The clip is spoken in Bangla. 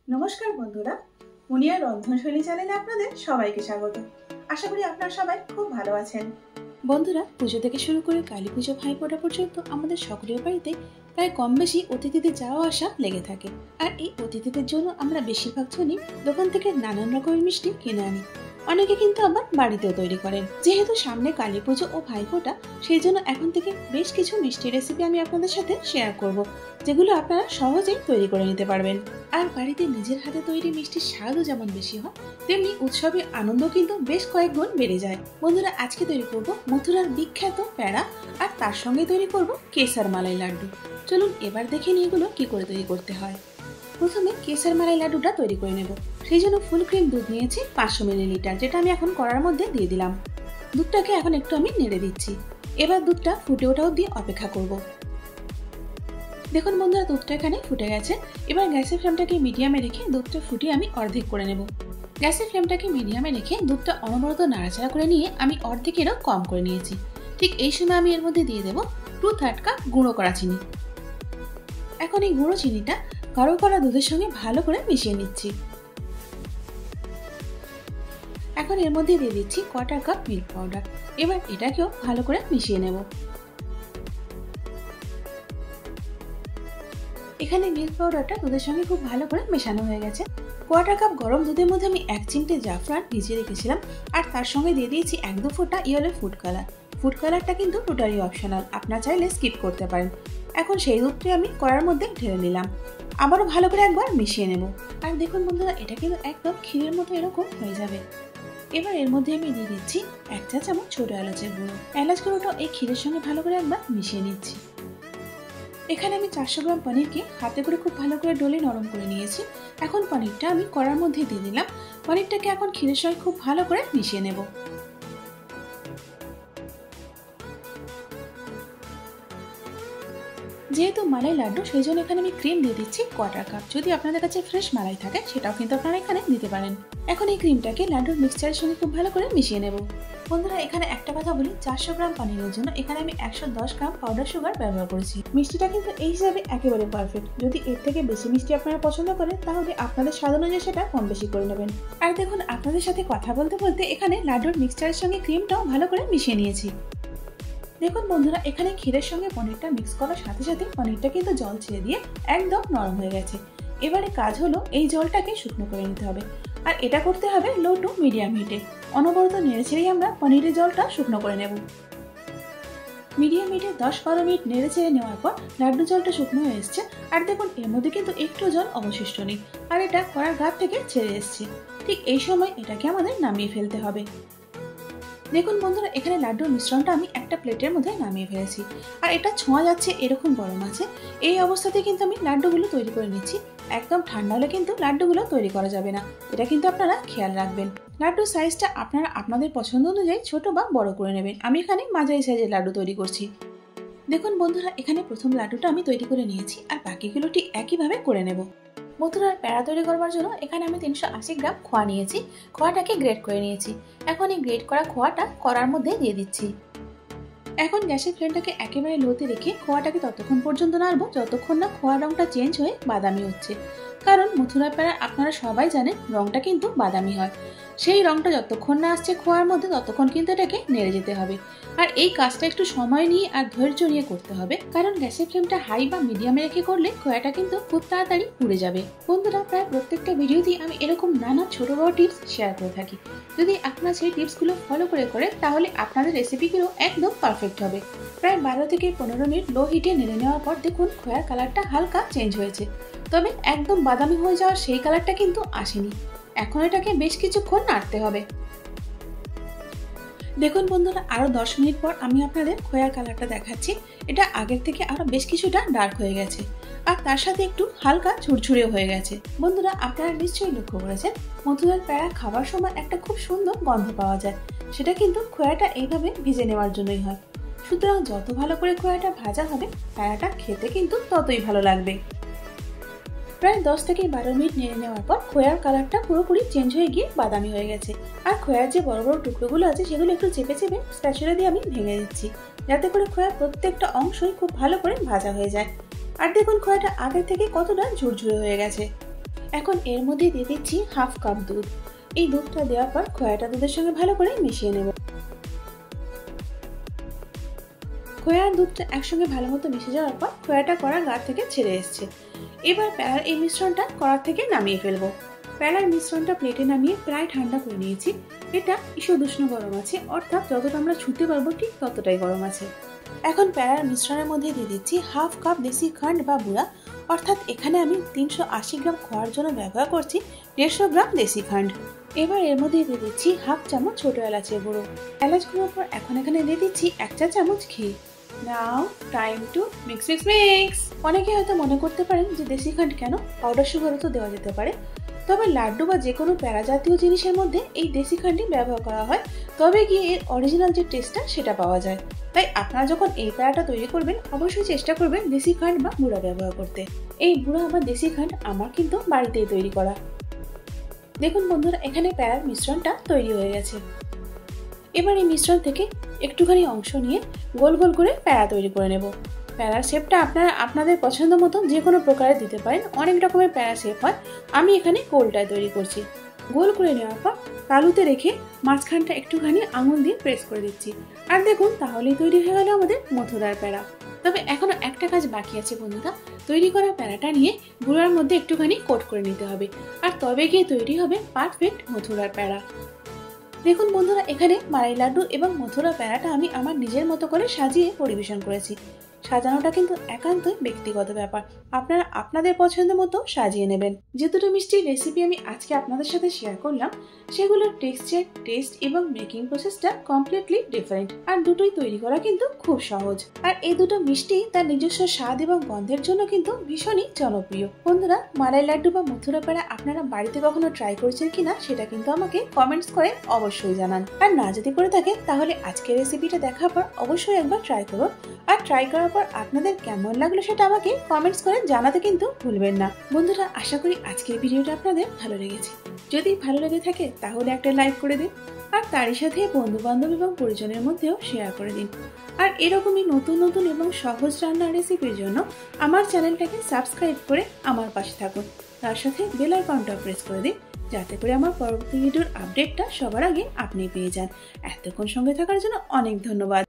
নমস্কার বন্ধুরা, মুনিয়ার রন্ধনশৈলী চ্যানেলে আপনাদের সবাইকে স্বাগত। আশা করি আপনারা সবাই খুব ভালো আছেন। বন্ধুরা, পুজো থেকে শুরু করে কালী পুজো, ভাইফোঁটা পর্যন্ত আমাদের সকলের বাড়িতে প্রায় কম বেশি অতিথিদের যাওয়া আসা লেগে থাকে। আর এই অতিথিদের জন্য আমরা বেশিরভাগ জনই দোকান থেকে নানান রকমের মিষ্টি কিনে আনি। অনেকে কিন্তু আবার বাড়িতেও তৈরি করেন। যেহেতু সামনে কালী পুজো ও ভাইফোঁটা, সেই জন্য এখন থেকে বেশ কিছু মিষ্টি রেসিপি আমি আপনাদের সাথে শেয়ার করব, যেগুলো আপনারা সহজেই তৈরি করে নিতে পারবেন। আর বাড়িতে নিজের হাতে তৈরি মিষ্টির স্বাদও যেমন বেশি হয়, তেমনি উৎসবের আনন্দ কিন্তু বেশ কয়েক গুণ বেড়ে যায়। বন্ধুরা, আজকে তৈরি করব মথুরার বিখ্যাত প্যাড়া, আর তার সঙ্গে তৈরি করব কেসার মালাই লাড্ডু। চলুন এবার দেখে নিই এগুলো কি করে তৈরি করতে হয়। প্রথমে কেসার মালাই লাড্ডুটা তৈরি করে নেব। সেই জন্য ফুল ক্রিম দুধ নিয়েছি 500 মিলিলিটার, যেটা আমি এখন কড়ার মধ্যে দিয়ে দিলাম। দুধটাকে এখন একটু আমি নেড়ে দিচ্ছি। এবার দুধটা ফুটে ওঠা অবধি অপেক্ষা করব। দেখুন বন্ধুরা, দুধটা এখানে ফুটে গেছে। এবার গ্যাসের ফ্লেমটাকে মিডিয়ামে রেখে দুধটা ফুটিয়ে আমি অর্ধেক করে নেব। গ্যাসের ফ্লেমটাকে মিডিয়ামে রেখে দুধটা অনবরত নাড়াচাড়া করে নিয়ে আমি অর্ধেকেরও কম করে নিয়েছি। ঠিক এই সময় আমি এর মধ্যে দিয়ে দেবো 2/3 কাপ গুঁড়ো করা চিনি। এখন এই গুঁড়ো চিনিটা গাঢ় করা দুধের সঙ্গে ভালো করে মিশিয়ে নিচ্ছি। এখন এর মধ্যে দিয়ে দিচ্ছি 1/4 কাপ মিল্ক পাউডার। এবার এটাকেও ভালো করে মিশিয়ে নেব। এখানে মিল্ক পাউডারটা দুধের সঙ্গে খুব ভালো করে মেশানো হয়ে গেছে। 1/4 কাপ গরম দুধের মধ্যে আমি 1 চিমটে জাফরান ভিজিয়ে রেখেছিলাম, আর তার সঙ্গে দিয়ে দিয়েছি 1-2 ফোঁটা ইয়েলো ফুড কালার। ফুড কালারটা কিন্তু টোটালি অপশনাল, আপনারা চাইলে স্কিপ করতে পারেন। এখন সেই দুধটি আমি কড়ার মধ্যে ঢেলে নিলাম। আবারও ভালো করে একবার মিশিয়ে নেব। আর দেখুন বন্ধুরা, এটা কিন্তু একদম ক্ষীরের মতো এরকম হয়ে যাবে। এবার এর মধ্যে আমি দিয়ে দিচ্ছি 1 চা চামচ ছোট এলাচের গুঁড়ো। এলাচ গুঁড়োটা এই ক্ষীরের সঙ্গে ভালো করে একবার মিশিয়ে নিচ্ছি। এখানে আমি 400 গ্রাম পনিরকে হাতে করে খুব ভালো করে ডলে নরম করে নিয়েছি। এখন পনিরটা আমি কড়ার মধ্যে দিয়ে দিলাম। পনিরটাকে এখন ক্ষীরের সঙ্গে খুব ভালো করে মিশিয়ে নেব। যেহেতু মালাই লাড্ডু, সেই জন্য এখানে আমি ক্রিম দিয়ে দিচ্ছি 1/4 কাপ। যদি আপনাদের কাছে ফ্রেশ মালাই থাকে সেটাও কিন্তু আপনারা এখানে দিতে পারেন। এখন এই ক্রিমটাকে লাড্ডুর মিক্সচারের সঙ্গে খুব ভালো করে মিশিয়ে নেব। বন্ধুরা, এখানে একটা কথা বলি, 400 গ্রাম পনিরের জন্য এখানে আমি 110 গ্রাম পাউডার সুগার ব্যবহার করেছি। মিষ্টিটা কিন্তু এই হিসাবে একেবারে পারফেক্ট। যদি এর থেকে বেশি মিষ্টি আপনারা পছন্দ করেন, তাহলে আপনাদের স্বাদ অনুযায়ী সেটা কম বেশি করে নেবেন। আর দেখুন, আপনাদের সাথে কথা বলতে বলতে এখানে লাড্ডুর মিক্সচারের সঙ্গে ক্রিমটাও ভালো করে মিশিয়ে নিয়েছি। দেখুন বন্ধুরা, এখানে ক্ষীরের সঙ্গে পনিরটা মিক্স করার সাথে সাথে পনিরটা কিন্তু জল ছেড়ে দিয়ে একদম নরম হয়ে গেছে। এবারে কাজ হলো এই জলটাকে শুকনো করে নিতে হবে, আর এটা করতে হবে লো টু মিডিয়াম হিটে। অনবরত নেড়ে ছেড়েই আমরা পনিরের জলটা শুকনো করে নেব। মিডিয়াম হিটে 10-12 মিনিট নেড়ে ছেড়ে নেওয়ার পর লাড্ডু জলটা শুকনো হয়ে এসছে। আর দেখুন, এর মধ্যে কিন্তু একটু জল অবশিষ্ট নেই, আর এটা কড়ার গাত থেকে ছেড়ে এসছে। ঠিক এই সময় এটাকে আমাদের নামিয়ে ফেলতে হবে। দেখুন বন্ধুরা, এখানে লাড্ডুর মিশ্রণটা আমি একটা প্লেটের মধ্যে নামিয়ে ফেলেছি, আর এটা ছোঁয়া যাচ্ছে এরকম গরম আছে। এই অবস্থাতে কিন্তু আমি লাড্ডুগুলো তৈরি করে নিচ্ছি। একদম ঠান্ডা হলে কিন্তু লাড্ডুগুলো তৈরি করা যাবে না, এটা কিন্তু আপনারা খেয়াল রাখবেন। লাড্ডুর সাইজটা আপনারা আপনাদের পছন্দ অনুযায়ী ছোট বা বড় করে নেবেন। আমি এখানে মাঝারি সাইজের লাড্ডু তৈরি করছি। দেখুন বন্ধুরা, এখানে প্রথম লাড্ডুটা আমি তৈরি করে নিয়েছি, আর বাকিগুলো ঠিক একইভাবে করে নেব। মথুরার প্যাড়া তৈরি করবার জন্য এখানে আমি 380 গ্রাম খোয়া নিয়েছি। খোয়াটাকে গ্রেট করে নিয়েছি। এখন এই গ্রেট করা খোয়াটা কড়ার মধ্যে দিয়ে দিচ্ছি। এখন গ্যাসের ফ্লেমটাকে একেবারে লোতে রেখে খোয়াটাকে ততক্ষণ পর্যন্ত নাড়বো যতক্ষণ না খোয়ার রংটা চেঞ্জ হয়ে বাদামি হচ্ছে। কারণ মথুরার প্যাড়া আপনারা সবাই জানেন রংটা কিন্তু বাদামি হয়। সেই রংটা যতক্ষণ না আসছে খোয়ার মধ্যে, ততক্ষণ কিন্তু এটাকে নেড়ে যেতে হবে। আর এই কাজটা একটু সময় নিয়ে আর ধৈর্য নিয়ে করতে হবে, কারণ গ্যাসের ফ্লেমটা হাই বা মিডিয়ামে রেখে করলে খোয়াটা কিন্তু খুব তাড়াতাড়ি পুড়ে যাবে। বন্ধুরা, প্রায় প্রত্যেকটা ভিডিওতেই আমি এরকম নানা ছোট বড় টিপস শেয়ার করে থাকি। যদি আপনারা সেই টিপসগুলো ফলো করেন, তাহলে আপনাদের রেসিপিগুলো একদম পারফেক্ট হবে। প্রায় 12 থেকে 15 মিনিট লো হিটে নেড়ে নেওয়ার পর দেখুন খোয়ার কালারটা হালকা চেঞ্জ হয়েছে, তবে একদম বাদামি হয়ে যাওয়ার সেই কালারটা কিন্তু আসেনি। এখন এটাকে বেশ কিছুক্ষণ নাড়তে হবে। দেখুন বন্ধুরা, আরো 10 মিনিট পর আমি আপনাদের খোয়ার কালারটা দেখাচ্ছি। এটা আগের থেকে আরো বেশ কিছুটা ডার্ক হয়ে গেছে, আর তার সাথে একটু হালকা ঝুরঝুরেও হয়ে গেছে। বন্ধুরা, আপনারা নিশ্চয়ই লক্ষ্য করেছেন মথুরার প্যাড়া খাবার সময় একটা খুব সুন্দর গন্ধ পাওয়া যায়। সেটা কিন্তু খোয়াটা এইভাবে ভিজে নেওয়ার জন্যই হয়। সুতরাং যত ভালো করে খোয়াটা ভাজা হবে, প্যাড়াটা খেতে কিন্তু ততই ভালো লাগবে। প্রায় 10 থেকে 12 মিনিট নেড়ে নেওয়ার পর খোয়ার কালারটা পুরোপুরি চেঞ্জ হয়ে গিয়ে বাদামি হয়ে গেছে। আর খোয়ার যে বড় বড় টুকরোগুলো আছে সেগুলো একটু চেপে চেপে স্প্যাচুলা দিয়ে আমি ভেঙে দিচ্ছি, যাতে করে খোয়ার প্রত্যেকটা অংশই খুব ভালো করে ভাজা হয়ে যায়। আর দেখুন খোয়াটা আগের থেকে কতটা ঝুরঝুরে হয়ে গেছে। এখন এর মধ্যে দিয়ে দিচ্ছি হাফ কাপ দুধ। এই দুধটা দেওয়ার পর খোয়াটা দুধের সঙ্গে ভালো করে মিশিয়ে নেব। খোয়া আর দুধটা একসঙ্গে ভালো মতো মিশে যাওয়ার পর খোয়াটা কড়ার গা থেকে ছেড়ে এসছে। এবার প্যারার এই মিশ্রণটা কড়ার থেকে নামিয়ে ফেলবো। প্যারার মিশ্রণটা প্লেটে নামিয়ে প্রায় ঠান্ডা করে নিয়েছি। এটা ঈষৎ উষ্ণ গরম আছে, অর্থাৎ যতটা আমরা ছুঁতে পারবো ঠিক ততটাই গরম আছে। এখন প্যারার মিশ্রণের মধ্যে দিয়ে দিচ্ছি হাফ কাপ দেশি খান্ড বা গুঁড়া, অর্থাৎ এখানে আমি 380 গ্রাম খোয়ার জন্য ব্যবহার করছি 150 গ্রাম দেশি খান্ড। এবার এর মধ্যে দিয়ে দিচ্ছি হাফ চামচ ছোট এলাচের গুঁড়ো। এলাচ গুঁড়োর পর এখন এখানে দিয়ে দিচ্ছি 1 চা চামচ ঘি। Now time to mix mix mix. অনেকে হয়তো মনে করতে পারেন যে দেশি খান্ড কেন, পাউডার সুগারও তো দেওয়া যেতে পারে। তবে লাড্ডু বা যে কোনো প্যারা জাতীয় জিনিসের মধ্যে এই দেশি খান্ডই ব্যবহার করা হয়, তবে গিয়ে এর অরিজিনাল যে টেস্টটা সেটা পাওয়া যায়। তাই আপনারা যখন এই প্যারাটা তৈরি করবেন অবশ্যই চেষ্টা করবেন দেশি খান্ড বা গুঁড়া ব্যবহার করতে। এই গুঁড়া বা দেশি খান্ড আমার কিন্তু বাড়িতেই তৈরি করা। দেখুন বন্ধুরা, এখানে প্যারার মিশ্রণটা তৈরি হয়ে গেছে। এবার এই মিশ্রণ থেকে একটুখানি অংশ নিয়ে গোল গোল করে প্যারা তৈরি করে নেব। প্যারার শেপটা আপনারা আপনাদের পছন্দ মতো যে কোনো প্রকারের দিতে পারেন, অনেক রকমের প্যারা শেপ হয়। আমি এখানে গোলটায় তৈরি করছি। গোল করে নেওয়ার পর তালুতে রেখে মাঝখানটা একটুখানি আঙুল দিয়ে প্রেস করে দিচ্ছি। আর দেখুন, তাহলেই তৈরি হয়ে গেল আমাদের মথুরার প্যারা। তবে এখনো একটা কাজ বাকি আছে বন্ধুরা, তৈরি করা প্যারাটা নিয়ে গুঁড়ার মধ্যে একটুখানি কোট করে নিতে হবে, আর তবে গিয়ে তৈরি হবে পারফেক্ট মথুরার প্যারা। দেখুন বন্ধুরা, এখানে মালাই লাড্ডু এবং মথুরা প্যারাটা আমি আমার নিজের মতো করে সাজিয়ে পরিবেশন করেছি। সাজানোটা কিন্তু একান্তই ব্যক্তিগত ব্যাপার, আপনারা আপনাদের পছন্দ মতো সাজিয়ে নেবেন। যে দুটো মিষ্টির রেসিপি আমি আজকে আপনাদের সাথে শেয়ার করলাম, সেগুলোর টেক্সচার, টেস্ট এবং মেকিং প্রসেসটা কমপ্লিটলি ডিফারেন্ট, আর দুটোই তৈরি করা কিন্তু খুব সহজ। আর এই দুটো মিষ্টি তার নিজস্ব স্বাদ এবং গন্ধের জন্য কিন্তু ভীষণই জনপ্রিয়। বন্ধুরা, মালাই লাড্ডু বা মথুরা প্যারা আপনারা বাড়িতে কখনো ট্রাই করেছেন কিনা সেটা কিন্তু আমাকে কমেন্টস করে অবশ্যই জানান। আর না যদি করে থাকে তাহলে আজকের রেসিপিটা দেখার পর অবশ্যই একবার ট্রাই করুন। আর ট্রাই করার পর আপনাদের কেমন লাগলো সেটা আমাকে কমেন্টস করে জানাতে কিন্তু ভুলবেন না। বন্ধুরা, আশা করি আজকের ভিডিওটা আপনাদের ভালো লেগেছে। যদি ভালো লেগে থাকে তাহলে একটা লাইক করে দিন, আর তারই সাথে বন্ধু বান্ধব এবং পরিজনের মধ্যেও শেয়ার করে দিন। আর এরকমই নতুন নতুন এবং সহজ রান্নার রেসিপির জন্য আমার চ্যানেলটাকে সাবস্ক্রাইব করে আমার পাশে থাকুন। তার সাথে বেল আইকনটা প্রেস করে দিন, যাতে করে আমার পরবর্তী ভিডিওর আপডেটটা সবার আগে আপনি পেয়ে যান। এতক্ষণ সঙ্গে থাকার জন্য অনেক ধন্যবাদ।